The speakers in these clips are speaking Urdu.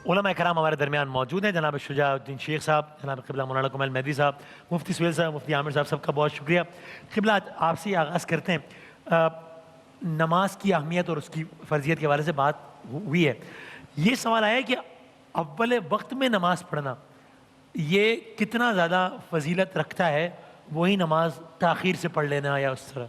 علماء کرام ہمارے درمیان موجود ہیں، جناب شجاع الدین شیخ صاحب، جناب قبلہ مولانا کمال مہدی صاحب، مفتی سہیل صاحب، مفتی عامر صاحب، سب کا بہت شکریہ۔ قبلہ آپ سے آغاز کرتے ہیں، نماز کی اہمیت اور اس کی فرضیت کے حوالے سے بات ہوئی ہے، یہ سوال آیا ہے کہ اول وقت میں نماز پڑھنا یہ کتنا زیادہ فضیلت رکھتا ہے، وہی نماز تاخیر سے پڑھ لینا یا اس طرح؟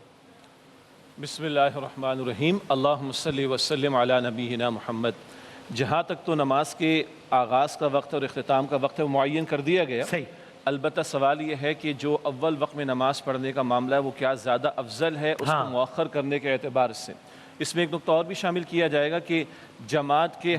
بسم اللہ الرحمن الرحیم، اللہم صلی وسلم علی نبینا محمد۔ جہاں تک تو نماز کے آغاز کا وقت اور اختتام کا وقت معین کر دیا گیا، صحیح۔ البتہ سوال یہ ہے کہ جو اول وقت میں نماز پڑھنے کا معاملہ ہے وہ کیا زیادہ افضل ہے اس کو مؤخر کرنے کے اعتبار سے۔ اس میں ایک نقطہ اور بھی شامل کیا جائے گا کہ جماعت کے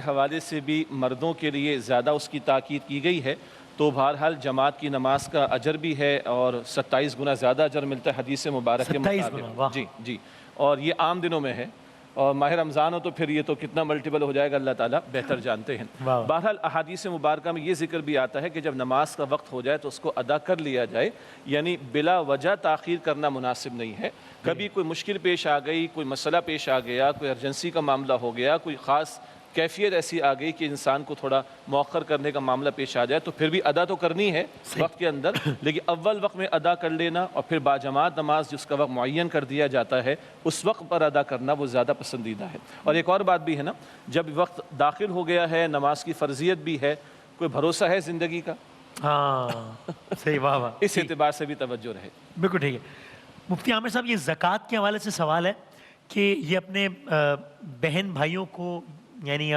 حوالے سے بھی مردوں کے لیے زیادہ اس کی تاکید کی گئی ہے، تو بہرحال جماعت کی نماز کا اجر بھی ہے اور 27 گنا زیادہ اجر ملتا ہے حدیث مبارک کے مطابق۔ جی، اور یہ عام دنوں میں ہے، اور ماہ رمضان ہو تو پھر یہ تو کتنا ملٹیپل ہو جائے گا اللہ تعالیٰ بہتر جانتے ہیں۔ بہرحال احادیث مبارکہ میں یہ ذکر بھی آتا ہے کہ جب نماز کا وقت ہو جائے تو اس کو ادا کر لیا جائے، یعنی بلا وجہ تاخیر کرنا مناسب نہیں ہے۔ کبھی کوئی مشکل پیش آ گئی، کوئی مسئلہ پیش آ گیا، کوئی ارجنسی کا معاملہ ہو گیا، کوئی خاص کیفیت ایسی آ گئی کہ انسان کو تھوڑا مؤخر کرنے کا معاملہ پیش آ جائے تو پھر بھی ادا تو کرنی ہے وقت کے اندر، لیکن اول وقت میں ادا کر لینا اور پھر باجماعت نماز جس کا وقت معین کر دیا جاتا ہے اس وقت پر ادا کرنا وہ زیادہ پسندیدہ ہے۔ اور ایک اور بات بھی ہے نا، جب وقت داخل ہو گیا ہے نماز کی فرضیت بھی ہے، کوئی بھروسہ ہے زندگی کا، صحیح، واہ واہ، اس اعتبار سے بھی توجہ رہے۔ بالکل ٹھیک ہے۔ مفتی عامر صاحب، یہ زکوٰۃ کے حوالے سے سوال ہے کہ یہ اپنے بہن بھائیوں کو، یعنی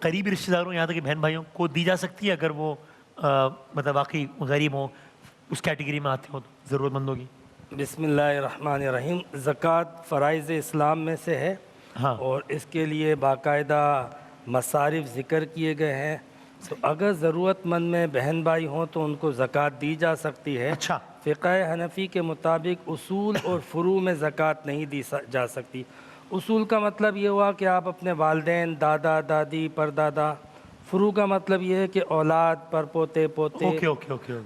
قریبی رشتہ داروں، یہاں تک کہ بہن بھائیوں کو دی جا سکتی ہے اگر وہ مطلب واقعی غریب ہوں، اس کیٹیگری میں آتے ہوں، ضرورت مندوں کی؟ بسم اللہ الرحمن الرحیم۔ زکوٰۃ فرائض اسلام میں سے ہے اور اس کے لیے باقاعدہ مصارف ذکر کیے گئے ہیں، تو اگر ضرورت مند میں بہن بھائی ہوں تو ان کو زکوٰۃ دی جا سکتی ہے۔ اچھا، فقہ حنفی کے مطابق اصول اور فروع میں زکوٰۃ نہیں دی جا سکتی۔ اصول کا مطلب یہ ہوا کہ آپ اپنے والدین، دادا دادی، پردادا۔ فروع کا مطلب یہ ہے کہ اولاد، پر پوتے پوتے۔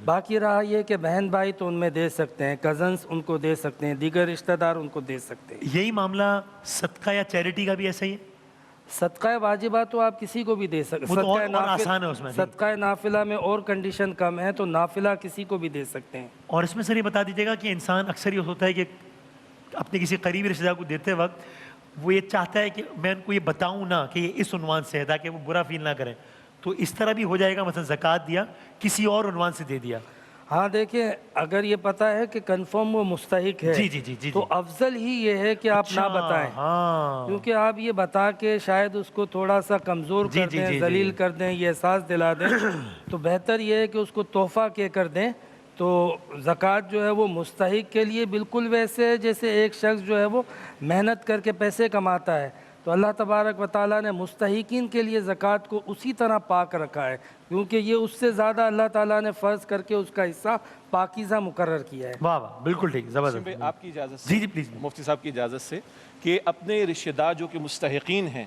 باقی رہا یہ کہ بہن بھائی تو ان میں دے سکتے ہیں، کزنس ان کو دے سکتے ہیں، دیگر رشتہ دار ان کو دے سکتے ہیں۔ یہی معاملہ صدقہ یا چیریٹی کا بھی ایسا ہی ہے؟ صدقہ واجبہ تو آپ کسی کو بھی دے سکتے ہیں، صدقہ نافلہ میں اور کنڈیشن کم ہے، تو نافلہ کسی کو بھی دے سکتے ہیں۔ اور اس میں سر یہ بتا دیجیے گا کہ انسان اکثر یہ ہوتا ہے کہ اپنے کسی قریبی رشتہ دار کو دیتے وقت وہ یہ چاہتا ہے کہ میں ان کو یہ بتاؤں نہ کہ یہ اس عنوان سے ہے تاکہ وہ برا فیل نہ کریں، تو اس طرح بھی ہو جائے گا؟ مثلا زکوٰۃ دیا، کسی اور عنوان سے دے دیا؟ ہاں دیکھیں، اگر یہ پتہ ہے کہ کنفرم وہ مستحق ہے تو افضل ہی یہ ہے کہ آپ نہ بتائیں، کیونکہ آپ یہ بتا کے شاید اس کو تھوڑا سا کمزور کر دیں، ذلیل کر دیں، یہ احساس دلا دیں، تو بہتر یہ ہے کہ اس کو تحفہ کے کر دیں۔ تو زکوٰۃ جو ہے وہ مستحق کے لیے بالکل ویسے ہے جیسے ایک شخص جو ہے وہ محنت کر کے پیسے کماتا ہے، تو اللہ تبارک و تعالیٰ نے مستحقین کے لیے زکوٰۃ کو اسی طرح پاک رکھا ہے، کیونکہ یہ اس سے زیادہ اللہ تعالیٰ نے فرض کر کے اس کا حصہ پاکیزہ مقرر کیا ہے۔ واہ واہ، بالکل ٹھیک، زبردست۔ آپ کی اجازت سے، پلیز، مفتی صاحب کی اجازت سے، کہ اپنے رشتہ دار جو کہ مستحقین ہیں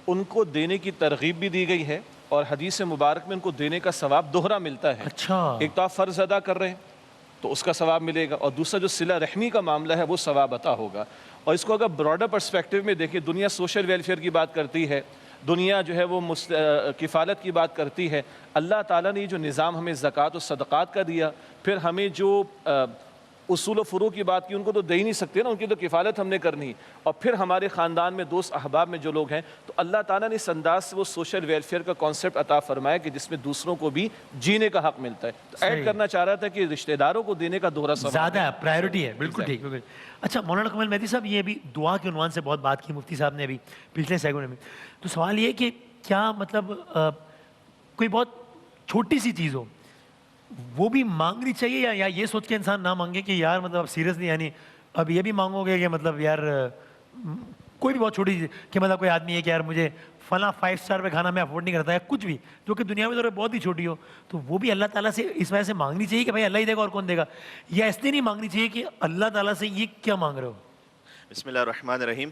ان کو دینے کی ترغیب بھی دی گئی ہے، اور حدیث مبارک میں ان کو دینے کا ثواب دوہرا ملتا ہے۔ اچھا، ایک تو آپ فرض ادا کر رہے ہیں تو اس کا ثواب ملے گا، اور دوسرا جو صلہ رحمی کا معاملہ ہے وہ ثواب عطا ہوگا۔ اور اس کو اگر براڈر پرسپیکٹیو میں دیکھیں، دنیا سوشل ویلفیئر کی بات کرتی ہے، دنیا جو ہے وہ کفالت کی بات کرتی ہے، اللہ تعالیٰ نے جو نظام ہمیں زکوٰۃ و صدقات کا دیا، پھر ہمیں جو اصول و فروع کی بات کی ان کو تو دے ہی نہیں سکتے نا، ان کی تو کفالت ہم نے کرنی، اور پھر ہمارے خاندان میں دوست احباب میں جو لوگ ہیں، تو اللہ تعالیٰ نے اس انداز سے وہ سوشل ویلفیئر کا کانسیپٹ عطا فرمایا کہ جس میں دوسروں کو بھی جینے کا حق ملتا ہے۔ تو ایڈ کرنا چاہ رہا تھا کہ رشتہ داروں کو دینے کا دوہرا ثواب زیادہ پرائیورٹی ہے، بالکل ٹھیک۔ اچھا مولانا کمال مہدی صاحب، یہ ابھی دعا کے عنوان سے بہت بات کی مفتی صاحب نے ابھی پچھلے سیگمنٹ میں، تو سوال یہ ہے کہ کیا مطلب کوئی بہت چھوٹی سی چیز ہو وہ بھی مانگنی چاہیے، یا یہ سوچ کے انسان نہ مانگے کہ یار مطلب سیریسلی، یعنی اب یہ بھی مانگو گے کہ مطلب یار کوئی بھی بہت چھوٹی چیز کہ مطلب کوئی آدمی ہے کہ یار مجھے فلاں 5 اسٹار پہ کھانا میں افورڈ نہیں کرتا ہے، کچھ بھی جو کہ دنیا میں ضرورت بہت ہی چھوٹی ہو، تو وہ بھی اللہ تعالیٰ سے اس وجہ سے مانگنی چاہیے کہ بھائی اللہ ہی دے گا اور کون دے گا، یا اس لیے نہیں مانگنی چاہیے کہ اللہ تعالیٰ سے یہ کیا مانگ رہے ہو؟ بسم اللہ الرحمن الرحیم۔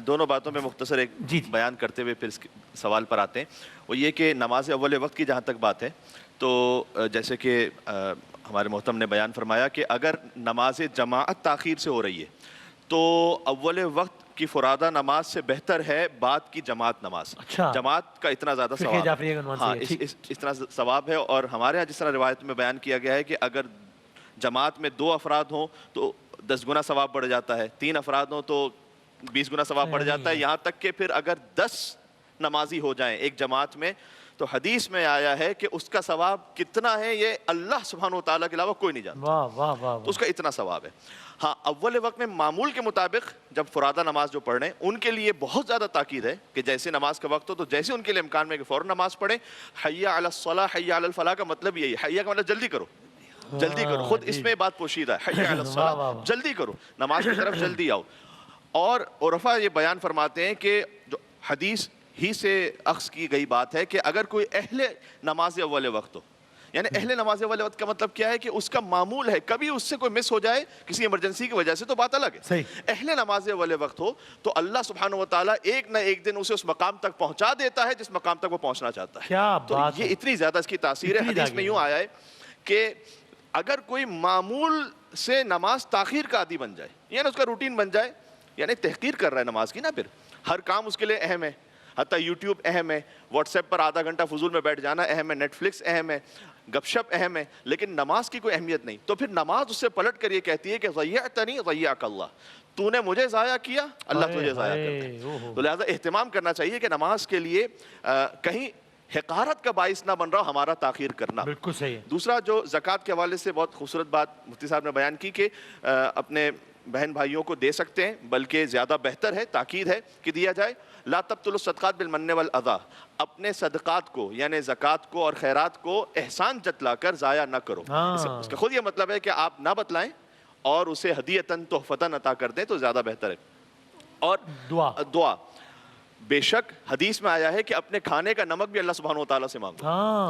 دونوں باتوں میں مختصر ایک بیان کرتے ہوئے پھر اس سوال پر آتے ہیں، وہ یہ کہ نماز اول وقت کی جہاں تک بات ہے تو جیسے کہ ہمارے محترم نے بیان فرمایا کہ اگر نماز جماعت تاخیر سے ہو رہی ہے تو اول وقت کی فرادہ نماز سے بہتر ہے بعد کی جماعت نماز. جماعت کا اتنا زیادہ ثواب ہے, ہاں اس طرح ثواب ہے. اور ہمارے یہاں جس طرح روایت میں بیان کیا گیا ہے کہ اگر جماعت میں 2 افراد ہوں تو 10 گنا ثواب بڑھ جاتا ہے, 3 افراد ہوں تو 20 گنا ثواب بڑھ جاتا ہے, یہاں تک کہ پھر اگر 10 نمازی ہو جائیں ایک جماعت میں تو حدیث میں آیا ہے کہ اس کا ثواب کتنا ہے یہ اللہ سبحانہ وتعالیٰ کے علاوہ کوئی نہیں جانتا. تو اس کا اتنا ثواب ہے. ہاں اول وقت میں معمول کے مطابق جب فرادہ نماز جو پڑھ رہے ہیں ان کے لیے بہت زیادہ تاکید ہے کہ جیسے نماز کا وقت ہو تو جیسے ان کے لیے امکان میں کہ فوراً نماز پڑھیں. حی علی الصلاۃ حی علی الفلاح کا مطلب یہی ہے. حی کا مطلب جلدی کرو, جلدی کرو, خود اس میں بات پوشیدہ ہے. حی علی الصلاۃ جلدی کرو, نماز کی طرف جلدی آؤ. اور عرفا یہ بیان فرماتے ہیں کہ جو حدیث ہی سے اخذ کی گئی بات ہے کہ اگر کوئی اہل نماز اول وقت ہو, یعنی اہل نماز اول وقت کا مطلب کیا ہے کہ اس کا معمول ہے کبھی اس سے کوئی مس ہو جائے کسی ایمرجنسی کی وجہ سے تو بات الگ ہے. اہل نماز اول وقت ہو تو اللہ سبحانہ وتعالیٰ ایک نہ ایک دن اسے اس مقام تک پہنچا دیتا ہے جس مقام تک وہ پہنچنا چاہتا ہے. تو یہ اتنی زیادہ اس کی تاثیر ہے. حدیث میں یوں آیا ہے کہ اگر کوئی معمول سے نماز تاخیر کا عادی بن جائے, یعنی اس کا روٹین بن جائے, یعنی تحقیر کر رہا ہے نماز کی نا, پھر ہر کام اس کے لیے اہم ہے, حتیٰ یوٹیوب اہم ہے, واٹس ایپ پر آدھا گھنٹہ فضول میں بیٹھ جانا اہم ہے, نیٹ فلکس اہم ہے, گپ شپ اہم ہے, لیکن نماز کی کوئی اہمیت نہیں. تو پھر نماز اس سے پلٹ کر یہ کہتی ہے کہ ضیعتنی ضیعک اللہ, تو نے مجھے ضائع کیا اللہ تجھے ضائع کرتا ہے. تو لہٰذا اہتمام کرنا چاہیے کہ نماز کے لیے کہیں حقارت کا باعث نہ بن رہا ہمارا تاخیر کرنا. بالکل صحیح. دوسرا جو زکوٰۃ کے حوالے سے بہت خوبصورت بات مفتی صاحب نے بیان کی کہ اپنے بہن بھائیوں کو دے سکتے ہیں, بلکہ زیادہ بہتر ہے, تاکید ہے کہ دیا جائے. لا تبطلوا الصدقات بالمن والاذى, اپنے صدقات کو یعنی زکوٰۃ کو اور خیرات کو احسان جتلا کر ضائع نہ کرو. اس کا خود یہ مطلب ہے کہ آپ نہ بتلائیں اور اسے ہدیۃً تحفۃً عطا کر دیں تو زیادہ بہتر ہے. اور دعا بے شک حدیث میں آیا ہے کہ اپنے کھانے کا نمک بھی اللہ سبحانہ وتعالیٰ سے مانگو.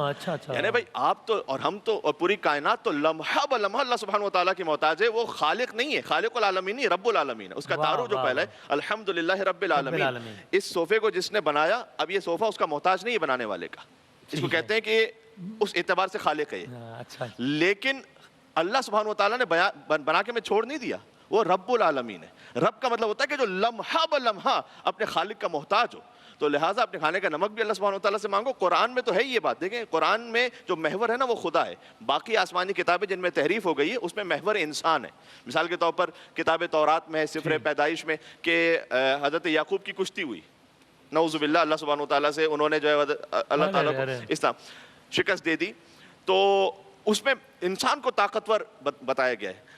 اچھا اچھا. یعنی بھائی آپ تو اور ہم تو اور پوری کائنات تو لمحہ بلمحہ اللہ سبحانہ وتعالیٰ کی محتاج ہے. وہ خالق نہیں ہے, خالق العالمین نہیں, رب العالمین ہے. اس کا تعارف جو پہلا ہے الحمدللہ رب العالمین. اس صوفے کو جس نے بنایا, اب یہ صوفہ اس کا محتاج نہیں ہے بنانے والے کا, اس کو کہتے ہیں کہ اس اعتبار سے خالق ہے. لیکن اللہ سبحانہ وتعالیٰ نے بنا کے میں چھوڑ نہیں دیا, وہ رب العالمین ہے. رب کا مطلب ہوتا ہے کہ جو لمحہ بلمحہ اپنے خالق کا محتاج ہو. تو لہٰذا اپنے کھانے کا نمک بھی اللہ سبحانہ وتعالیٰ سے مانگو. قرآن میں تو ہے یہ بات, دیکھیں قرآن میں جو محور ہے نا وہ خدا ہے. باقی آسمانی کتابیں جن میں تحریف ہو گئی ہے اس میں محور انسان ہے. مثال کے طور پر کتاب تورات میں ہے سفر پیدائش میں کہ حضرت یعقوب کی کشتی ہوئی, نعوذ باللہ, اللہ سبحانہ وتعالیٰ سے انہوں نے جو ہے اللہ تعالیٰ کو اس طرح شکست دے دی. تو اس میں انسان کو طاقتور بتایا گیا ہے.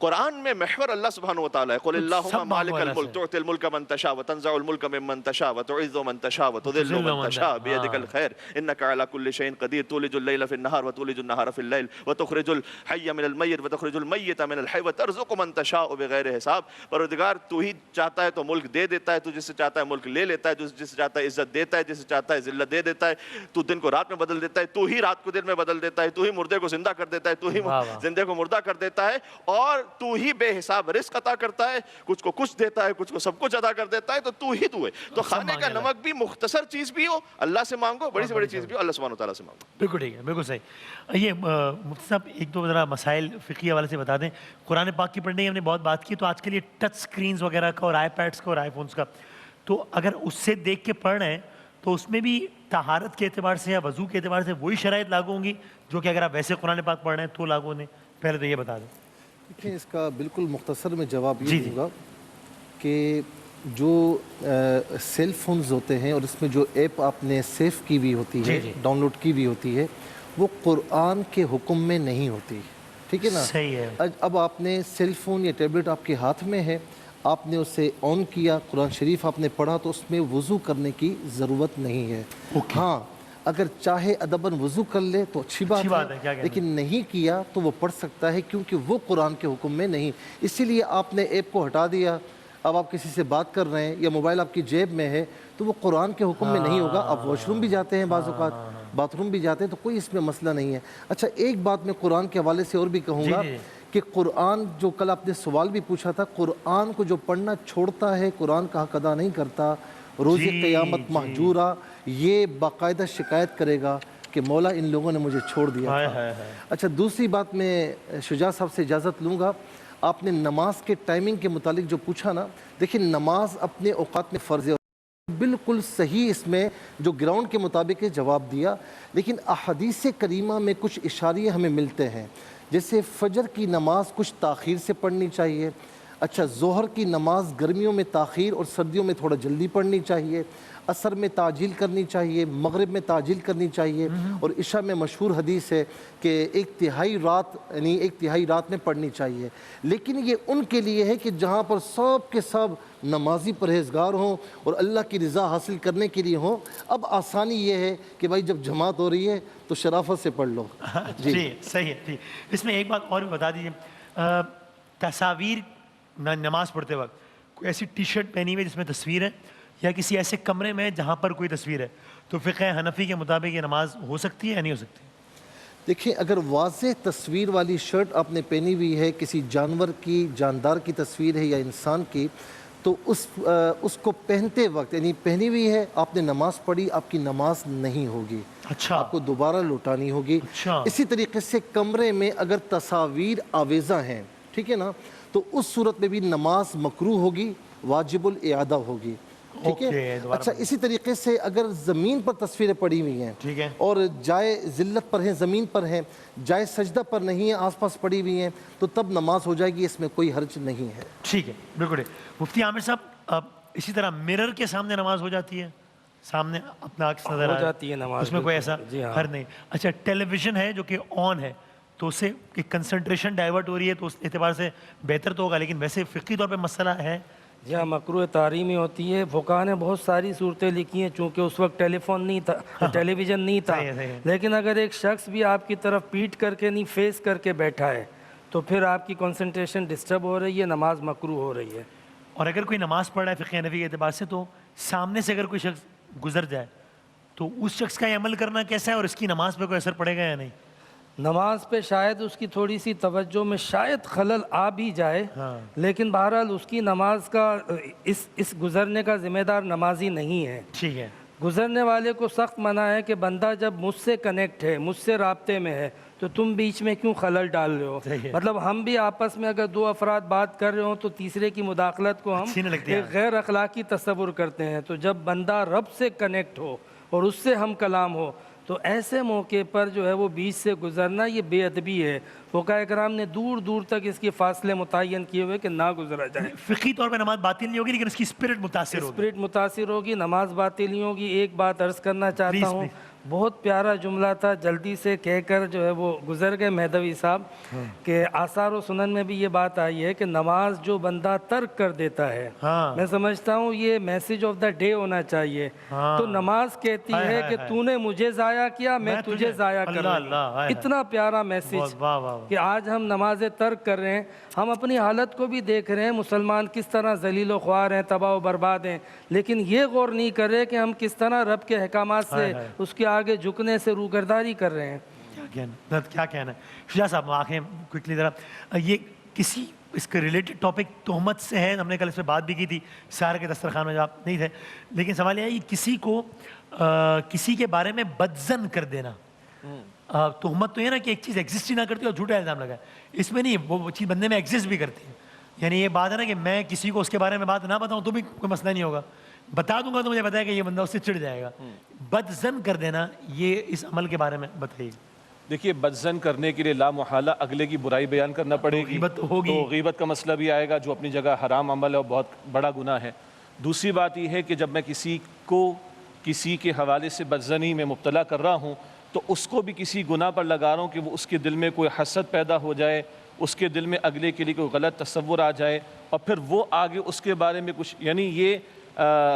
قرآن میں محور اللہ سبحانہ وتعالی ہے. قل اللہم مالک الملک تؤتی الملک من تشاء وتنزع الملک ممن تشاء وتعز من تشاء وتذل من تشاء بيدك الخير انك على كل شيء قدير تولج الليل في النهار وتولج النهار في الليل وتخرج الحي من الميت وتخرج الميت من الحي وترزق من تشاء بغیر حساب. پروردگار تو ہی چاہتا ہے تو ملک دے دیتا ہے, تو جس سے چاہتا ہے ملک لے لیتا ہے, جس سے چاہتا ہے عزت دیتا ہے, جس سے چاہتا ہے ذلت دے دیتا ہے. تو دن کو رات میں بدل دیتا ہے, تو ہی رات کو دن میں بدل دیتا ہے, تو ہی مردے کو زندہ کر دیتا ہے, تو ہی زندے کو مردہ کر دیتا ہے, اور تو ہی بے حساب رزق عطا کرتا ہے, کچھ کو کچھ دیتا ہے, کچھ کو سب کچھ عطا کر دیتا ہے. تو ہے. تو کھانے کا نمک بھی مختصر چیز بھی ہو اللہ سے مانگو, بڑی سے بڑی چیز بھی ہو اللہ سبحانہ وتعالیٰ سے مانگو. بالکل ٹھیک ہے, بالکل صحیح. یہ مفتی صاحب ایک دو ذرا مسائل فقہی حوالے سے بتا دیں. قرآن پاک کی پڑھنے کی ہم نے بہت بات کی, تو آج کے لیے ٹچ اسکرینز وغیرہ کا اور آئی پیڈس کا اور آئی فونس کا, تو اگر اس سے دیکھ کے پڑھ رہے ہیں تو اس میں بھی طہارت کے اعتبار سے یا وضو کے اعتبار سے وہی شرائط لاگو ہوں گی جو کہ اگر آپ ویسے قرآن پاک پڑھ رہے ہیں تو لاگو ہونے؟ پہلے تو یہ بتا دیں. دیکھیں اس کا بالکل مختصر میں جواب یہ دوں گا کہ جو سیل فونز ہوتے ہیں اور اس میں جو ایپ آپ نے سیو کی ہوئی ہوتی ہے, ڈاؤن لوڈ کی ہوئی ہوتی ہے, وہ قرآن کے حکم میں نہیں ہوتی. ٹھیک ہے نا, صحیح ہے. اب آپ نے سیل فون یا ٹیبلٹ آپ کے ہاتھ میں ہے, آپ نے اسے آن کیا, قرآن شریف آپ نے پڑھا, تو اس میں وضو کرنے کی ضرورت نہیں ہے. ہاں اگر چاہے ادباً وضو کر لے تو اچھی بات ہے, لیکن نہیں کیا تو وہ پڑھ سکتا ہے کیونکہ وہ قرآن کے حکم میں نہیں. اسی لیے آپ نے ایپ کو ہٹا دیا, اب آپ کسی سے بات کر رہے ہیں یا موبائل آپ کی جیب میں ہے تو وہ قرآن کے حکم میں نہیں ہوگا. آپ واش روم بھی جاتے ہیں, بعض اوقات باتھ روم بھی جاتے ہیں, تو کوئی اس میں مسئلہ نہیں ہے. اچھا ایک بات میں قرآن کے حوالے سے اور بھی کہوں گا کہ قرآن جو کل آپ نے سوال بھی پوچھا تھا, قرآن کو جو پڑھنا چھوڑتا ہے, قرآن کا حق ادا نہیں کرتا, روز قیامت محجورہ, یہ باقاعدہ شکایت کرے گا کہ مولا ان لوگوں نے مجھے چھوڑ دیا تھا. اچھا دوسری بات میں شجاع صاحب سے اجازت لوں گا, آپ نے نماز کے ٹائمنگ کے متعلق جو پوچھا نا، دیکھیں نماز اپنے اوقات میں فرض ہے، بالکل صحیح اس میں جو گراؤنڈ کے مطابق جواب دیا، لیکن احادیث کریمہ میں کچھ اشاریے ہمیں ملتے ہیں، جیسے فجر کی نماز کچھ تاخیر سے پڑھنی چاہیے، اچھا ظہر کی نماز گرمیوں میں تاخیر اور سردیوں میں تھوڑا جلدی پڑھنی چاہیے، عصر میں تعجیل کرنی چاہیے، مغرب میں تعجیل کرنی چاہیے، اور عشاء میں مشہور حدیث ہے کہ ایک تہائی رات میں پڑھنی چاہیے۔ لیکن یہ ان کے لیے ہے کہ جہاں پر سب کے سب نمازی پرہیزگار ہوں اور اللہ کی رضا حاصل کرنے کے لیے ہوں۔ اب آسانی یہ ہے کہ بھائی جب جماعت ہو رہی ہے تو شرافت سے پڑھ لو۔ جی صحیح ہے، جی اس میں ایک بات اور بھی بتا دیجیے، تصاویر نماز پڑھتے وقت کوئی ایسی ٹی شرٹ پہنی ہوئی جس میں تصویر ہے، یا کسی ایسے کمرے میں جہاں پر کوئی تصویر ہے، تو فقہ حنفی کے مطابق یہ نماز ہو سکتی ہے یا نہیں ہو سکتی؟ دیکھیں اگر واضح تصویر والی شرٹ آپ نے پہنی ہوئی ہے، کسی جانور کی، جاندار کی تصویر ہے یا انسان کی، تو اس کو پہنتے وقت یعنی پہنی ہوئی ہے، آپ نے نماز پڑھی، آپ کی نماز نہیں ہوگی، اچھا آپ کو دوبارہ لوٹانی ہوگی۔ اچھا اسی طریقے سے کمرے میں اگر تصاویر آویزہ ہیں، ٹھیک ہے نا، تو اس صورت میں بھی نماز مکروہ ہوگی، واجب الاعادہ ہوگی، ٹھیک ہے۔ اچھا اسی طریقے سے اگر زمین پر تصویریں پڑی ہوئی ہیں اور جائے ذلت پر ہیں، زمین پر ہیں، جائے سجدہ پر نہیں ہیں، آس پاس پڑی ہوئی ہیں، تو تب نماز ہو جائے گی، اس میں کوئی حرج نہیں ہے۔ ٹھیک ہے، بالکل۔ مفتی عامر صاحب اسی طرح مرر کے سامنے نماز ہو جاتی ہے، سامنے اپنا عکس نظر ہو جاتی ہے نماز، اس میں کوئی ایسا حرج نہیں؟ اچھا ٹیلی ویژن ہے جو کہ آن ہے تو اس سے کنسنٹریشن ڈائیورٹ ہو رہی ہے، تو اس اعتبار سے بہتر تو ہوگا، لیکن ویسے فقہی طور پہ مسئلہ ہے؟ جی ہاں، مکروہ تحریمی ہوتی ہے۔ فقہا نے بہت ساری صورتیں لکھی ہیں، چونکہ اس وقت ٹیلی فون نہیں تھا، ٹیلی ویژن نہیں تھا، لیکن اگر ایک شخص بھی آپ کی طرف پیٹ کر کے نہیں فیس کر کے بیٹھا ہے تو پھر آپ کی کنسنٹریشن ڈسٹرب ہو رہی ہے، نماز مکروہ ہو رہی ہے۔ اور اگر کوئی نماز پڑھ رہا ہے فقہ حنفی کے اعتبار سے، تو سامنے سے اگر کوئی شخص گزر جائے تو اس شخص کا یہ عمل کرنا کیسا ہے، اور اس کی نماز پہ کوئی اثر پڑے گا یا نہیں؟ نماز پہ شاید اس کی تھوڑی سی توجہ میں شاید خلل آ بھی جائے، لیکن بہرحال اس کی نماز کا اس گزرنے کا ذمہ دار نمازی نہیں ہے۔ ٹھیک ہے، گزرنے والے کو سخت منع ہے کہ بندہ جب مجھ سے کنیکٹ ہے، مجھ سے رابطے میں ہے، تو تم بیچ میں کیوں خلل ڈال رہے ہو؟ مطلب ہم بھی آپس میں اگر دو افراد بات کر رہے ہوں تو تیسرے کی مداخلت کو ہم ایک غیر اخلاقی تصور کرتے ہیں، تو جب بندہ رب سے کنیکٹ ہو اور اس سے ہم کلام ہو تو ایسے موقع پر جو ہے وہ بیچ سے گزرنا یہ بے ادبی ہے۔ فقہاء کرام نے دور دور تک اس کے فاصلے متعین کیے ہوئے کہ نہ گزرا جائے۔ فقہی طور پہ نماز باطل نہیں ہوگی، لیکن اس کی اسپرٹ متاثر ہوگی، اسپرٹ متاثر ہوگی، نماز باطل نہیں ہوگی۔ ایک بات عرض کرنا چاہتا ہوں، بہت پیارا جملہ تھا، جلدی سے کہہ کر جو ہے وہ گزر گئے مہدوی صاحب، کہ آثار و سنن میں بھی یہ بات آئی ہے کہ نماز جو بندہ ترک کر دیتا ہے، میں سمجھتا ہوں یہ میسج آف دا ڈے ہونا چاہیے۔ تو نماز کہتی ہے کہ تو نے مجھے ضائع کیا، میں تجھے ضائع کر رہا ہوں۔ اتنا پیارا میسج کہ آج ہم نماز ترک کر رہے ہیں، ہم اپنی حالت کو بھی دیکھ رہے ہیں، مسلمان کس طرح ذلیل و خوار ہیں، تباہ و برباد ہیں، لیکن یہ غور نہیں کر رہے کہ ہم کس طرح رب کے احکامات سے اس کے آگے جھکنے سے روگرداری کر رہے ہیں۔ کیا کہنا ہے شجاع صاحب؟ آنکھیں کوئکلی ذرا، یہ کسی اس کے ریلیٹڈ ٹاپک تہمت سے ہے، ہم نے کل اس پہ بات بھی کی تھی سارے کے دسترخوان میں، آپ نہیں تھے، لیکن سوال یہ ہے کہ کسی کو کسی کے بارے میں بدظن کر دینا، تہمت تو یہ نا کہ ایک چیز ایگزسٹ ہی نہ کرتی اور جھوٹا الزام لگا ہے، اس میں نہیں، وہ چیز بندے میں ایگزسٹ بھی کرتی ہے۔ یعنی یہ بات ہے نا کہ میں کسی کو اس کے بارے میں بات نہ بتاؤں تو بھی کوئی مسئلہ نہیں ہوگا، بتا دوں گا تو مجھے بتایا کہ یہ بندہ اس سے چڑ جائے گا۔ بدظن کر دینا، یہ اس عمل کے بارے میں بتائیے۔ دیکھیے بد کرنے کے لیے لا محالہ اگلے کی برائی بیان کرنا پڑے گی، تو غیبت کا مسئلہ بھی آئے گا جو اپنی جگہ حرام عمل ہے اور بہت بڑا گناہ ہے۔ دوسری بات یہ ہے کہ جب میں کسی کو کسی کے حوالے سے بدظنی میں مبتلا کر رہا ہوں تو اس کو بھی کسی گناہ پر لگا رہا ہوں کہ وہ اس کے دل میں کوئی حسد پیدا ہو جائے، اس کے دل میں اگلے کے لیے کوئی غلط تصور آ جائے اور پھر وہ آگے اس کے بارے میں کچھ، یعنی یہ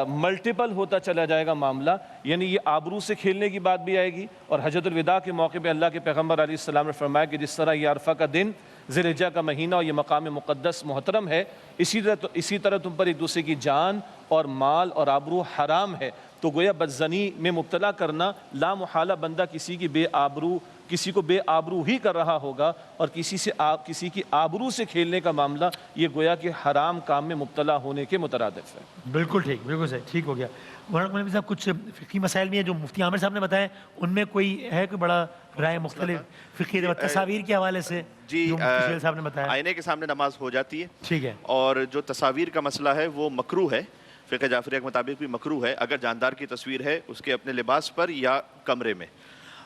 ملٹیپل ہوتا چلا جائے گا معاملہ، یعنی یہ آبرو سے کھیلنے کی بات بھی آئے گی۔ اور حجۃ الوداع کے موقع پہ اللہ کے پیغمبر علیہ السلام نے فرمایا کہ جس طرح یہ عرفہ کا دن، ذی الحجہ کا مہینہ اور یہ مقام مقدس محترم ہے، اسی طرح تم پر ایک دوسرے کی جان اور مال اور آبرو حرام ہے۔ تو گویا بدظنی میں مبتلا کرنا لا محالہ بندہ کسی کی بے آبرو کسی کو بے آبرو ہی کر رہا ہوگا اور کسی کی آبرو سے کھیلنے کا معاملہ یہ گویا کہ حرام کام میں مبتلا ہونے کے مترادف ہے۔ بالکل ٹھیک، بالکل صحیح، ٹھیک ہو گیا۔ مولانا مولوی صاحب کچھ فقہی مسائل بھی ہیں جو مفتی عامر صاحب نے بتائے، ان میں کوئی ہے کوئی بڑا رائے مختلف فقہی تصاویر کے حوالے سے جی جو مفتی سہیل صاحب نے بتایا؟ آئینے کے سامنے نماز ہو جاتی ہے، ٹھیک ہے، اور جو تصاویر کا مسئلہ ہے وہ مکروہ ہے، فقہ جعفریہ کے مطابق بھی مکروہ ہے اگر جاندار کی تصویر ہے اس کے اپنے لباس پر یا کمرے میں۔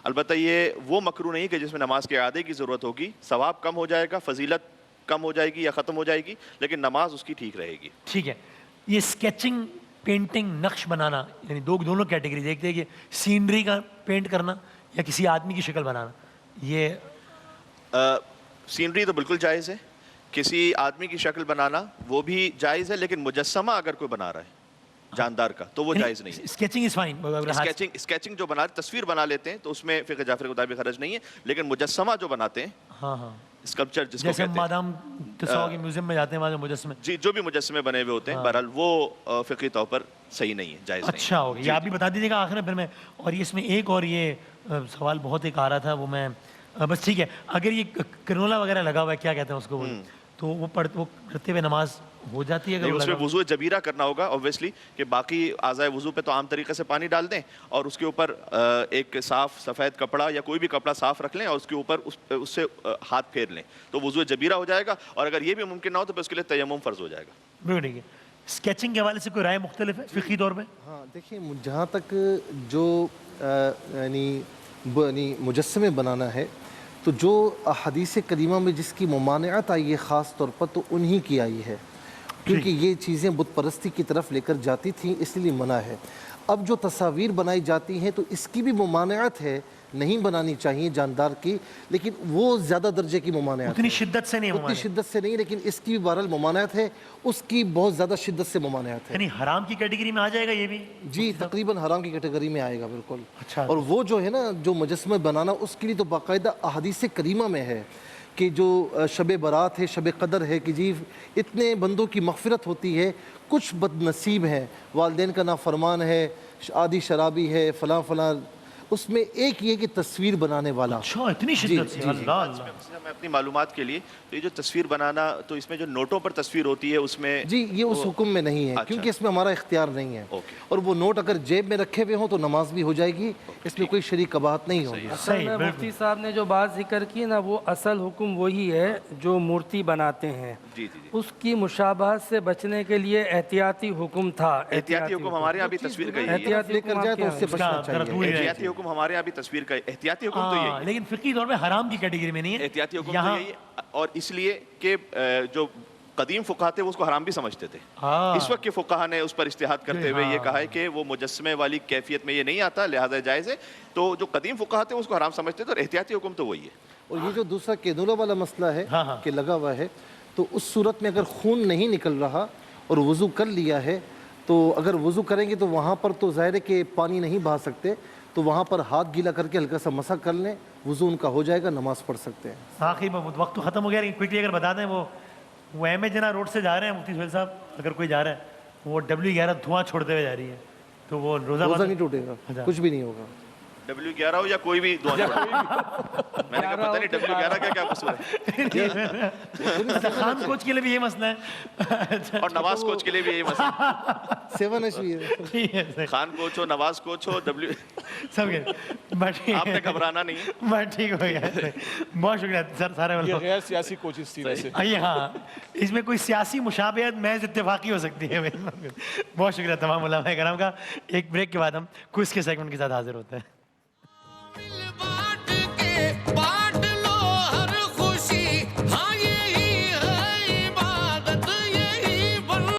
البتہ یہ وہ مکروہ نہیں کہ جس میں نماز کے اعادے کی ضرورت ہوگی، ثواب کم ہو جائے گا، فضیلت کم ہو جائے گی یا ختم ہو جائے گی، لیکن نماز اس کی ٹھیک رہے گی۔ ٹھیک ہے، یہ اسکیچنگ، پینٹنگ، نقش بنانا، یعنی دونوں کیٹیگری دیکھتے ہیں کہ سینری کا پینٹ کرنا یا کسی آدمی کی شکل بنانا، یہ سینری تو بالکل جائز ہے، کسی آدمی کی شکل بنانا وہ بھی جائز ہے، لیکن مجسمہ اگر کوئی بنا رہا ہے جاندار کا تو وہ جائز نہیں ہے۔ اسکیچنگ از فائن، اسکیچنگ جو بنا تصویر بنا لیتے ہیں تو اس میں فقہ جعفری کے مطابق حرج نہیں ہے، لیکن مجسمہ جو بناتے ہیں، ہاں ہاں، اسکلپچر جس کو جیسے کہتے ہیں، مادام تصاویر کے میوزیم میں جاتے ہیں وہاں مجسمے، جی جو بھی مجسمے بنے ہوئے ہوتے ہیں، بہرحال وہ فقہی طور پر صحیح نہیں ہے، جائز نہیں ہے۔ اچھا ہو گیا، یہ آپ بھی بتا دیجیے گا آخر میں پھر میں، اور اس میں ایک اور یہ سوال بہت ایک آ رہا تھا وہ میں بس ٹھیک ہے، اگر یہ کرنولا وغیرہ لگا ہوا ہے کیا کہتے ہیں اس کو، تو وہ کرتے ہوئے نماز ہو جاتی ہے؟ نہیں، اس میں وضو جبیرہ کرنا ہوگا اوبویسلی، کہ باقی اعضائے وضو پہ تو عام طریقے سے پانی ڈال دیں اور اس کے اوپر ایک صاف سفید کپڑا یا کوئی بھی کپڑا صاف رکھ لیں اور اس کے اوپر اس سے ہاتھ پھیر لیں تو وضو جبیرہ ہو جائے گا، اور اگر یہ بھی ممکن نہ ہو تو پھر اس کے لیے تیمم فرض ہو جائے گا۔ بالکل ٹھیک ہے۔ اسکیچنگ کے حوالے سے کوئی رائے مختلف ہے فقہی طور پہ؟ ہاں دیکھیں، جہاں تک جو یعنی مجسمے بنانا ہے تو جو احادیث کریمہ میں جس کی ممانعت آئی ہے خاص طور پر تو انہی کی آئی ہے، کیونکہ یہ چیزیں بت پرستی کی طرف لے کر جاتی تھیں، اس لیے منع ہے۔ اب جو تصاویر بنائی جاتی ہیں تو اس کی بھی ممانعت ہے، نہیں بنانی چاہیے جاندار کی، لیکن وہ زیادہ درجے کی ممانعت ہے، اتنی شدت سے نہیں، اتنی شدت سے نہیں، لیکن اس کی بھی بہرحال ممانعت ہے، اس کی بہت زیادہ شدت سے ممانعت ہے۔ یعنی حرام کی کیٹیگری میں آ جائے گا یہ بھی؟ جی تقریباً حرام کی کیٹیگری میں آئے گا بالکل۔ اچھا، اور وہ جو ہے نا جو مجسمے بنانا، اس کے لیے تو باقاعدہ احادیث کریمہ میں ہے کہ جو شب برات ہے، شب قدر ہے، کہ جی اتنے بندوں کی مغفرت ہوتی ہے، کچھ بد نصیب ہیں، والدین کا نافرمان ہے، عادی شرابی ہے، فلاں فلاں، اس میں ایک یہ کہ تصویر بنانے والا۔ اچھا اتنی شدت سے؟ اللہ اللہ۔ میں اپنی معلومات کے لیے تو یہ جو تصویر بنانا تو اس میں جو نوٹوں پر تصویر ہوتی ہے اس میں جی یہ اس حکم میں نہیں ہے، کیونکہ اس میں ہمارا اختیار نہیں ہے، اور وہ نوٹ اگر جیب میں رکھے ہوئے ہوں تو نماز بھی ہو جائے گی، اس میں کوئی شرعی قباحت نہیں ہوگی۔ اصل میں مفتی صاحب نے جو بات ذکر کی نا، وہ اصل حکم وہی ہے جو مورتی بناتے ہیں، اس کی مشابہت سے بچنے کے لیے احتیاطی حکم تھا۔ احتیاطی حکم ہمارے یہاں بھی تصویر کا ہی ہے، لے کر جائے تو اس سے بچنا چاہیے۔ احتیاطی حکم ہمارے یہاں بھی تصویر کا احتیاطی حکم تو یہی ہے، لیکن فقہی طور پہ حرام کی کیٹیگری میں نہیں ہے احتیاطی حکم تو یہی ہے، اور اس لیے کہ جو قدیم فقہا تھے وہ اس کو حرام بھی سمجھتے تھے، اس وقت کے فقہا نے اس پر اجتہاد کرتے ہوئے یہ کہا ہے کہ وہ مجسمے والی کیفیت میں یہ نہیں آتا، لہذا جائز ہے، تو جو قدیم فقہا تھے اس کو حرام سمجھتے تھے، اور احتیاطی حکم تو وہی ہے۔ اور یہ جو دوسرا کینولا والا مسئلہ ہے کہ لگا ہوا ہے، تو اس صورت میں اگر خون نہیں نکل رہا اور وضو کر لیا ہے تو اگر وضو کریں گے تو وہاں پر تو ظاہر ہے کہ پانی نہیں بہا سکتے، تو وہاں پر ہاتھ گیلا کر کے ہلکا سا مسح کر لیں، وضو ان کا ہو جائے گا، نماز پڑھ سکتے ہیں۔ آخری وقت تو ختم ہو گیا، لیکن کوئکلی اگر بتا دیں، وہ ایم اے جناح روڈ سے جا رہے ہیں مفتی سہیل صاحب، اگر کوئی جا رہا ہے، وہ W11 دھواں چھوڑتے ہوئے جا رہی ہے، تو وہ روزہ نہیں ٹوٹے گا، کچھ بھی نہیں ہوگا۔ W11 ہو یا کوئی بھی دعا، میں نے کہا پتہ نہیں W11 کا کیا قصور ہے۔ خان کوچ کے لیے بھی یہ مسئلہ ہے اور نواز کوچ کے لیے بھی یہی مسئلہ ہے، 7H بھی ہے، خان کوچ ہو، نواز کوچ ہو، سب آپ نے گھبرانا نہیں ہے۔ بس ٹھیک ہو گیا، بہت شکریہ سر، سارے یہ غیر سیاسی کوچز تھی ویسے۔ ہاں، اس میں کوئی سیاسی مشابہت محض اتفاقی ہو سکتی ہے۔ بہت شکریہ تمام علماء کرام کا۔ ایک بریک کے بعد ہم کوئز کے سیگمنٹ کے ساتھ حاضر ہوتے ہیں۔